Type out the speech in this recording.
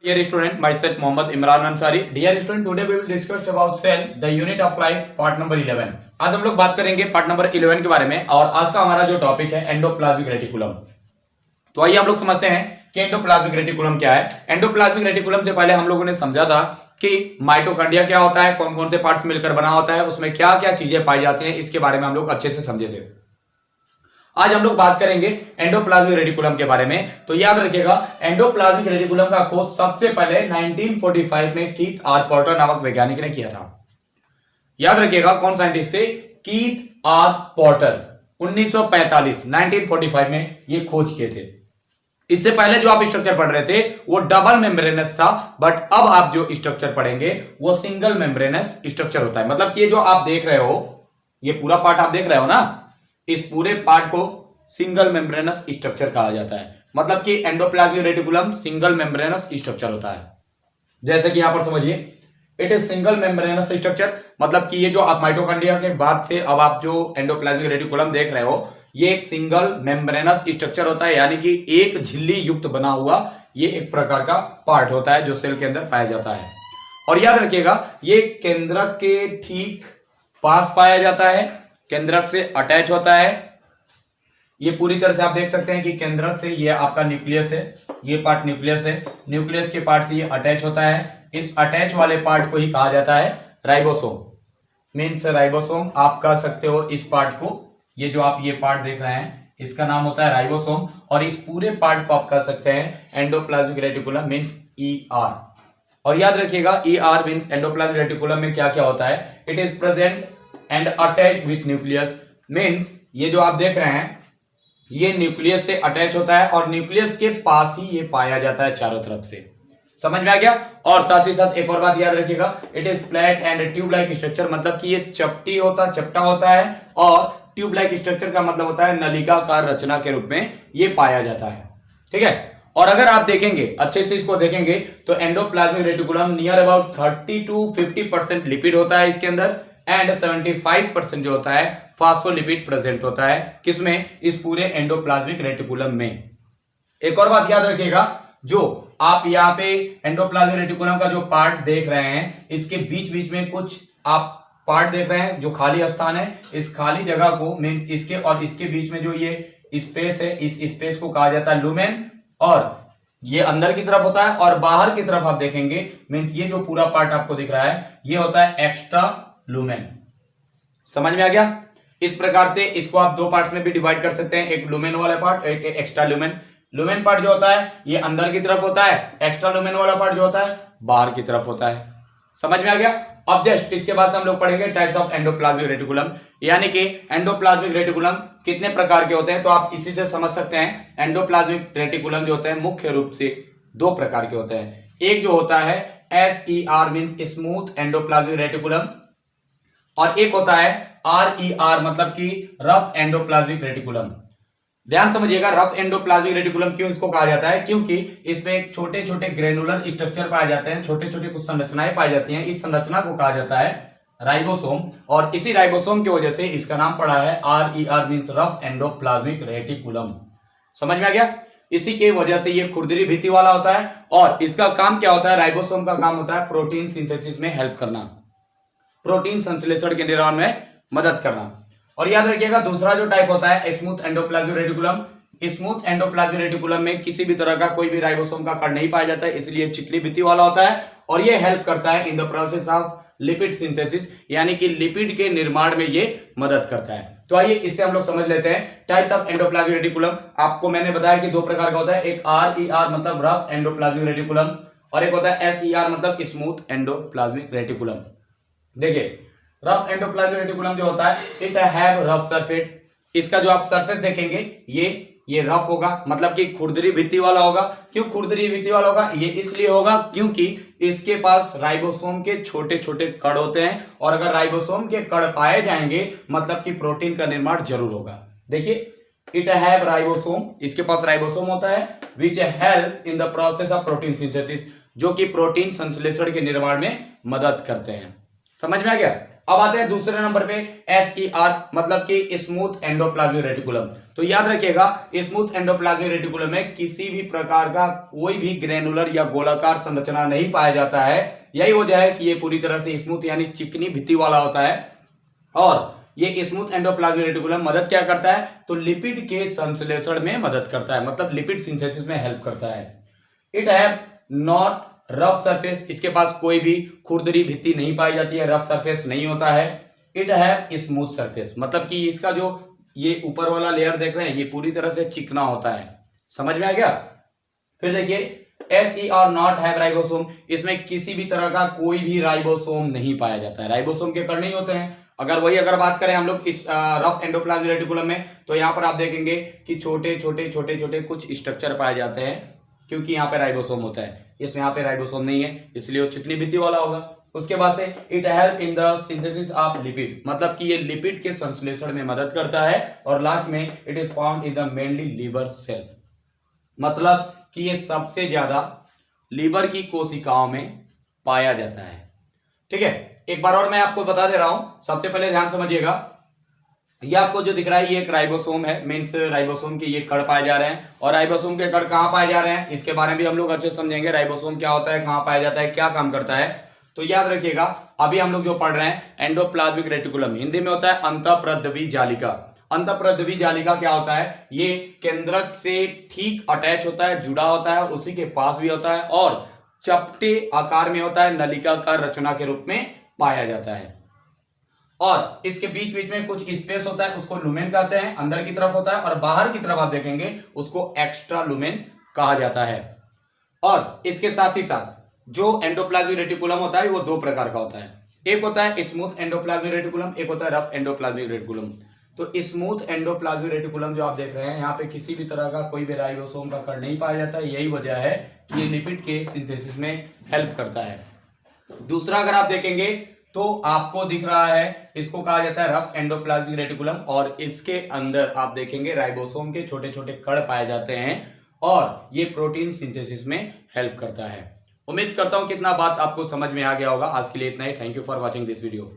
Dear student, myself Mohammad Imran Ansari. Dear student, today we will discuss about cell, the unit of life, part number 11. आज हम लोग बात करेंगे part number 11 के बारे में और आज का हमारा जो टॉपिक है एंडोप्लाज्मिक रेटिकुलम। तो आइए हम लोग समझते हैं कि एंडोप्लाज्मिक रेटिकुलम क्या है। एंडोप्लाज्मिक रेटिकुलम से पहले हम लोगों ने समझा था कि माइटोकॉन्ड्रिया क्या होता है, कौन कौन से पार्ट्स मिलकर बना होता है, उसमें क्या क्या चीजें पाई जाती हैं, इसके बारे में हम लोग अच्छे से समझे थे। आज हम लोग बात करेंगे एंडोप्लाज्मिक रेटिकुलम के बारे में। तो याद रखिएगा, एंडोप्लाज्मिक रेटिकुलम का खोज सबसे पहले 1945 में कीथ आर पोर्टर नामक वैज्ञानिक ने किया था। याद रखिएगा, कौन साइंटिस्ट थे? Keith are porter. 1945 में ये खोज किए थे। इससे पहले जो आप स्ट्रक्चर पढ़ रहे थे वो डबल मेम्ब्रेनस था, बट अब आप जो स्ट्रक्चर पढ़ेंगे वो सिंगल मेम्ब्रेनस स्ट्रक्चर होता है। मतलब कि ये जो आप देख रहे हो, ये पूरा पार्ट आप देख रहे हो ना, इस पूरे पार्ट को सिंगल मेम्ब्रेनस स्ट्रक्चर कहा जाता है। मतलब कि endoplasmic reticulum single membranous structure होता है। जैसे कि यहां पर समझिए, it is single membranous structure. मतलब कि ये जो आप माइटोकॉन्ड्रिया के बाद से अब आप जो एंडोप्लाज्मिक रेटिकुलम देख रहे हो, ये एक सिंगल मेम्ब्रेनस स्ट्रक्चर होता है, यानी कि एक झिल्ली युक्त बना हुआ ये एक प्रकार का पार्ट होता है जो सेल के अंदर पाया जाता है। और याद रखिएगा, ये केंद्रक के ठीक पास पाया जाता है, केंद्रक से अटैच होता है। ये पूरी तरह से आप देख सकते हैं कि केंद्रक से ये आपका न्यूक्लियस है, ये पार्ट न्यूक्लियस है, न्यूक्लियस के पार्ट से ये अटैच होता है। इस अटैच वाले पार्ट को ही कहा जाता है राइबोसोम। मीन्स राइबोसोम आप कह सकते हो इस पार्ट को। ये जो आप ये पार्ट देख रहे हैं इसका नाम होता है राइबोसोम, और इस पूरे पार्ट को आप कह सकते हैं एंडोप्लाज्मिक रेटिकुलम मीन्स ER। और याद रखिएगा, ER मीन्स एंडोप्लाज्मिक रेटिकुलम में क्या क्या होता है? It is present and attach with nucleus. Means ये जो आप देख रहे हैं ये न्यूक्लियस से अटैच होता है और न्यूक्लियस के पास ही ये पाया जाता है चारों तरफ से। समझ में आ गया? और साथ ही साथ एक और बात याद रखिएगा, it is flat and tube like structure. मतलब कि ये चपटा होता है, और ट्यूब लाइक स्ट्रक्चर का मतलब होता है नलिकाकार रचना के रूप में ये पाया जाता है। ठीक है। और अगर आप देखेंगे अच्छे से, इसको देखेंगे तो endoplasmic reticulum near about 30 to 50% lipid होता है इसके अंदर, एंड 75% जो होता है फास्फोलिपिड प्रेजेंट होता है। किसमें? इस पूरे एंडोप्लाज्मिक रेटिकुलम में। एक और बात याद रखिएगा, जो आप यहाँ पे एंडोप्लाज्मिक रेटिकुलम का जो पार्ट देख रहे हैं, इसके बीच बीच में कुछ आप पार्ट देख रहे हैं जो खाली स्थान है। इस खाली जगह को मीन्स इसके और इसके बीच में जो ये स्पेस है, इस स्पेस को कहा जाता है लुमेन। और ये अंदर की तरफ होता है, और बाहर की तरफ आप देखेंगे मीन्स ये जो पूरा पार्ट आपको दिख रहा है ये होता है एक्स्ट्रा लुमेन। समझ में आ गया? इस प्रकार से इसको आप दो पार्ट्स में भी डिवाइड कर सकते हैं, एक लुमेन वाला पार्ट, एक एक्स्ट्रा लुमेन। लुमेन पार्ट जो होता है ये अंदर की तरफ होता है, एक्स्ट्रा लुमेन वाला पार्ट जो होता है बाहर की तरफ होता है। समझ में आ गया? अब जस्ट इसके बाद से हम लोग पढ़ेंगे टाइप्स ऑफ एंडोप्लाज्मिक रेटिकुलम, यानी कि एंडोप्लाज्मिक रेटिकुलम कितने प्रकार के होते हैं। तो आप इसी से समझ सकते हैं एंडोप्लाज्मिक रेटिकुलम जो होते हैं मुख्य रूप से दो प्रकार के होते हैं। एक जो होता है SER means smooth endoplasmic reticulum, और एक होता है RER मतलब कि रफ एंडोप्लाज्मिक रेटिकुलम। ध्यान समझिएगा, रफ एंडोप्लाज्मिक रेटिकुलम क्यों इसको कहा जाता है? क्योंकि इसमें छोटे छोटे ग्रेनुलर स्ट्रक्चर पाए जाते हैं, छोटे छोटे कुछ संरचनाएं पाई जाती हैं। इस संरचना को कहा जाता है राइबोसोम, और इसी राइबोसोम की वजह से इसका नाम पड़ा है RER means rough endoplasmic reticulum. समझ में आ गया? इसी की वजह से ये खुरदरी भित्ति वाला होता है, और इसका काम क्या होता है? राइबोसोम का काम होता है प्रोटीन सिंथेसिस में हेल्प करना, प्रोटीन संश्लेषण के निर्माण में मदद करना। और याद रखिएगा, दूसरा जो टाइप होता है smooth endoplasmic reticulum. Smooth endoplasmic reticulum में किसी भी तरह का कोई भी राइबोसोम का कण नहीं पाया जाता है, इसलिए चिकनी भित्ति वाला होता है, और ये हेल्प करता है in the process of lipid synthesis, यानी कि लिपिड के निर्माण में ये मदद करता है। तो आइए इससे हम लोग समझ लेते हैं टाइप्स ऑफ एंडोप्लाज्मिक रेटिकुलम। आपको मैंने बताया कि दो प्रकार का होता है, एक RER मतलब रफ एंडोप्लाज्मिक रेटिकुलम, और एक होता है SER मतलब स्मूथ एंडोप्लाज्मिक रेटिकुलम। देखिए, रफ एंडोप्लाज्मिक रेटिकुलम जो होता है इट हैव रफ सरफेस। इसका जो आप सरफेस देखेंगे ये रफ होगा, मतलब कि खुरदरी भित्ति वाला होगा। क्यों खुरदरी भित्ति वाला होगा? ये इसलिए होगा क्योंकि इसके पास राइबोसोम के छोटे छोटे कण होते हैं, और अगर राइबोसोम के कण पाए जाएंगे मतलब कि प्रोटीन का निर्माण जरूर होगा। देखिए, इट हैव राइबोसोम, इसके पास राइबोसोम होता है, which help in the process of protein synthesis, जो कि प्रोटीन संश्लेषण के निर्माण में मदद करते हैं। समझ में आ गया? अब आते हैं दूसरे नंबर पे SER, मतलब कि स्मूथ एंडोप्लाज्मिक रेटिकुलम। तो याद रखिएगा, स्मूथ एंडोप्लाज्मिक रेटिकुलम में किसी भी प्रकार का कोई भी ग्रेनुलर या गोलाकार संरचना नहीं पाया जाता है। यही वजह है कि ये पूरी तरह से स्मूथ यानी चिकनी भित्ति वाला होता है। और ये स्मूथ एंडोप्लाज्मिक रेटिकुलम मदद क्या करता है, तो लिपिड के संश्लेषण में मदद करता है, मतलब लिपिड सिंथेसिस में हेल्प करता है। It have not rough surface, इसके पास कोई भी खुरदरी भित्ति नहीं पाई जाती है, रफ सरफेस नहीं होता है। इट हैव स्मूथ सरफेस, मतलब कि इसका जो ये ऊपर वाला लेयर देख रहे हैं ये पूरी तरह से चिकना होता है। समझ में आ गया? फिर देखिए SER नॉट हैव राइबोसोम, इसमें किसी भी तरह का कोई भी राइबोसोम नहीं पाया जाता है, राइबोसोम के कण नहीं होते हैं। अगर बात करें हम लोग इस रफ एंडोप्लाज्मिक रेटिकुलम में, तो यहाँ पर आप देखेंगे कि छोटे छोटे कुछ स्ट्रक्चर पाए जाते हैं, क्योंकि यहाँ पे राइबोसोम होता है। इसमें यहाँ पे राइबोसोम नहीं है, इसलिए वो चिकनी भित्ति वाला होगा। उसके बाद से it help in the synthesis of lipid, मतलब कि ये लिपिड के संश्लेषण में मदद करता है। और लास्ट में it is found in the mainly liver cell, मतलब कि ये सबसे ज्यादा लीवर की कोशिकाओं में पाया जाता है। ठीक है, एक बार और मैं आपको बता दे रहा हूं, सबसे पहले ध्यान समझिएगा, ये आपको जो दिख रहा है ये एक राइबोसोम है, मीन्स राइबोसोम के ये कण पाए जा रहे हैं। और राइबोसोम के कण कहां पाए जा रहे हैं इसके बारे में भी हम लोग अच्छे समझेंगे, राइबोसोम क्या होता है, कहां पाया जाता है, क्या काम करता है। तो याद रखिएगा, अभी हम लोग जो पढ़ रहे हैं एंडोप्लाज्मिक रेटिकुलम, हिंदी में होता है अंतःप्रद्रवी जालिका। अंतःप्रद्रवी जालिका क्या होता है, ये केंद्रक से ठीक अटैच होता है, जुड़ा होता है, उसी के पास भी होता है और चपटे आकार में होता है, नलिकाकार रचना के रूप में पाया जाता है। और इसके बीच बीच में कुछ स्पेस होता है, उसको लुमेन कहते हैं, अंदर की तरफ होता है, और बाहर की तरफ आप देखेंगे उसको एक्स्ट्रा लुमेन कहा जाता है। और इसके साथ ही साथ जो एंडोप्लाज्मिक रेटिकुलम होता है वो दो प्रकार का होता है, एक होता है स्मूथ एंडोप्लाज्मिक रेटिकुलम, एक होता है रफ एंडोप्लाज्मिक रेटिकुलम। तो स्मूथ एंडोप्लाज्मिक रेटिकुलम जो आप देख रहे हैं, यहाँ पे किसी भी तरह का कोई भी राइबोसोम का कण नहीं पाया जाता है, यही वजह है कि ये लिपिड के सिंथेसिस में हेल्प करता है। दूसरा अगर आप देखेंगे तो आपको दिख रहा है, इसको कहा जाता है रफ एंडोप्लाज्मिक रेटिकुलम, और इसके अंदर आप देखेंगे राइबोसोम के छोटे छोटे कण पाए जाते हैं और ये प्रोटीन सिंथेसिस में हेल्प करता है। उम्मीद करता हूं कितना बात आपको समझ में आ गया होगा। आज के लिए इतना ही। Thank you for watching this video.